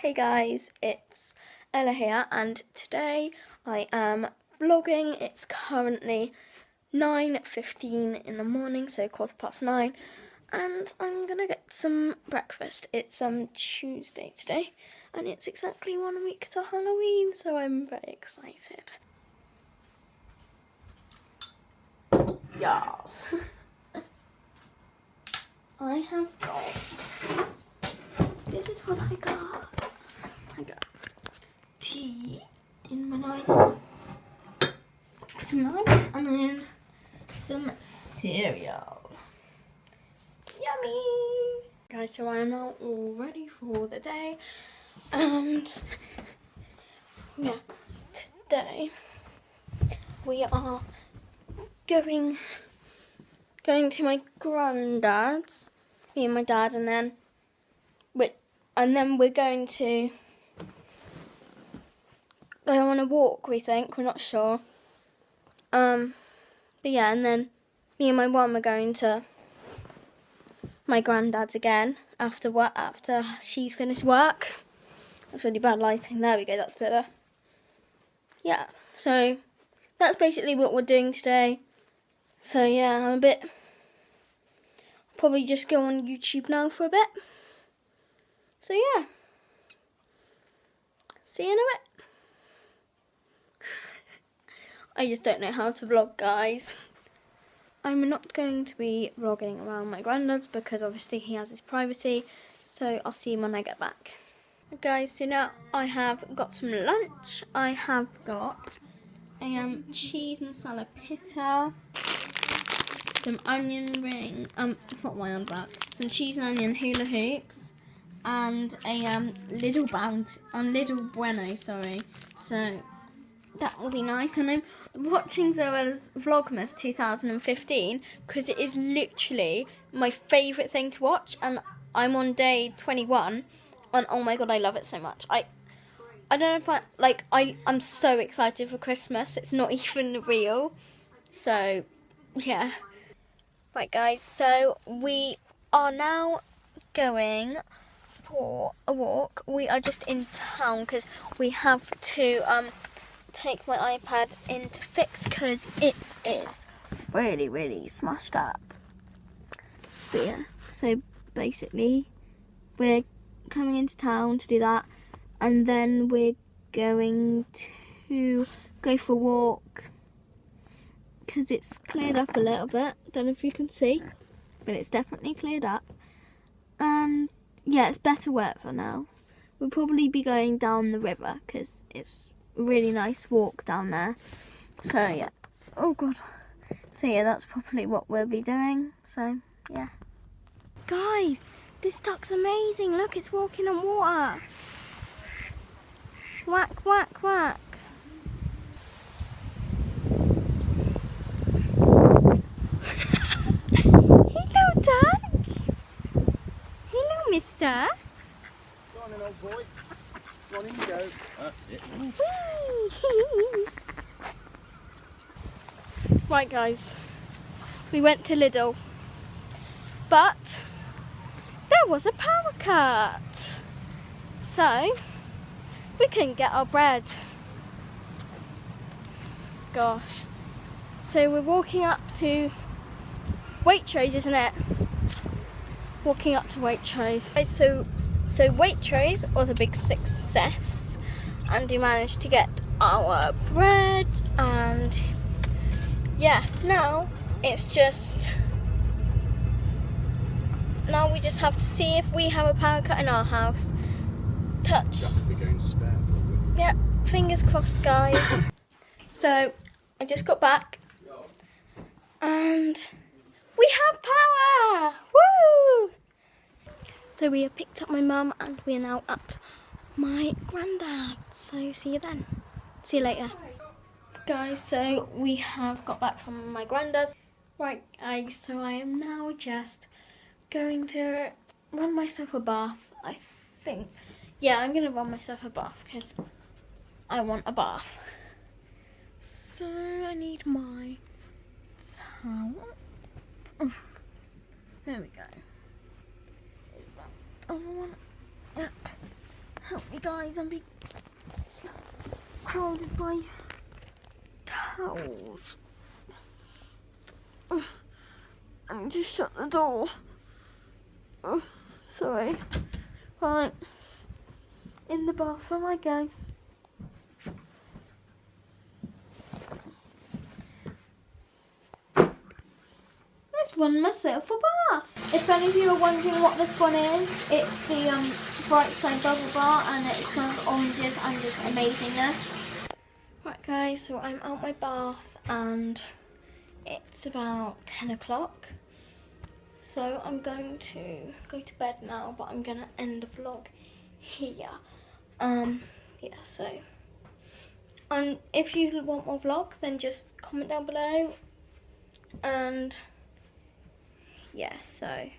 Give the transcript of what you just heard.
Hey guys, it's Ella here, and today I am vlogging. It's currently 9:15 in the morning, so 9:15, and I'm gonna get some breakfast. It's Tuesday today, and it's exactly 1 week to Halloween, so I'm very excited. Yes. I have got, this is what I got. I got tea in my nice box mug, and then some cereal. Yummy! Guys, so I am now all ready for the day, and yeah, today we are going to my granddad's, me and my dad, and then we're going to go on a walk, we think. We're not sure. But yeah, and then me and my mum are going to my granddad's again after she's finished work. That's really bad lighting. There we go, that's better. Yeah, so that's basically what we're doing today. So yeah, I'm probably just go on YouTube now for a bit. So yeah, see you in a bit. I just don't know how to vlog, guys. I'm not going to be vlogging around my granddad's because obviously he has his privacy, so I'll see him when I get back. Guys, so now I have got some lunch. I have got a cheese masala pita, some onion ring, not my own back, some cheese and onion hula hoops, and a little bueno, sorry. So that will be nice. And I'm watching Zoella's Vlogmas 2015 because it is literally my favourite thing to watch, and I'm on day 21, and oh my god, I love it so much. I don't know if I'm so excited for Christmas. It's not even real. So yeah. Right guys, so we are now going for a walk. We are just in town because we have to take my iPad in to fix because it is really smashed up. But yeah, so basically we're coming into town to do that, and then we're going to go for a walk because it's cleared up a little bit. Don't know if you can see, but it's definitely cleared up. And yeah, it's better weather now. We'll probably be going down the river because it's a really nice walk down there. So yeah, oh god. So yeah, that's probably what we'll be doing. So yeah. Guys, this duck's amazing. Look, it's walking on water. Whack, whack, whack. Hello, duck. Hello, mister. Go on then, old boy. Go on, in you go. That's it. Right, guys. We went to Lidl, but there was a power cut, so we couldn't get our bread. Gosh. So we're walking up to Waitrose, isn't it? Walking up to Waitrose. So Waitrose was a big success, and we managed to get our bread, and yeah, now we just have to see if we have a power cut in our house. Touch. Yeah, fingers crossed, guys. So I just got back, and we have power! Woo! So we have picked up my mum, and we are now at my granddad. So see you then. See you later. Guys, so we have got back from my granddad's. Right guys, so I am now just going to run myself a bath, I think. Yeah, I'm going to run myself a bath because I want a bath. So I need my towel. There we go. Is that other one? Help me, guys, I'm being crowded by towels. I need to shut the door. Sorry. Right. In the bathroom I go. Let's run myself a bath. If any of you are wondering what this one is, it's the Bright Side Bubble Bar, and it smells oranges and just amazingness. Right guys, so I'm out my bath and it's about 10 o'clock. So I'm going to go to bed now, but I'm going to end the vlog here. Yeah, so if you want more vlogs, then just comment down below. And yeah, so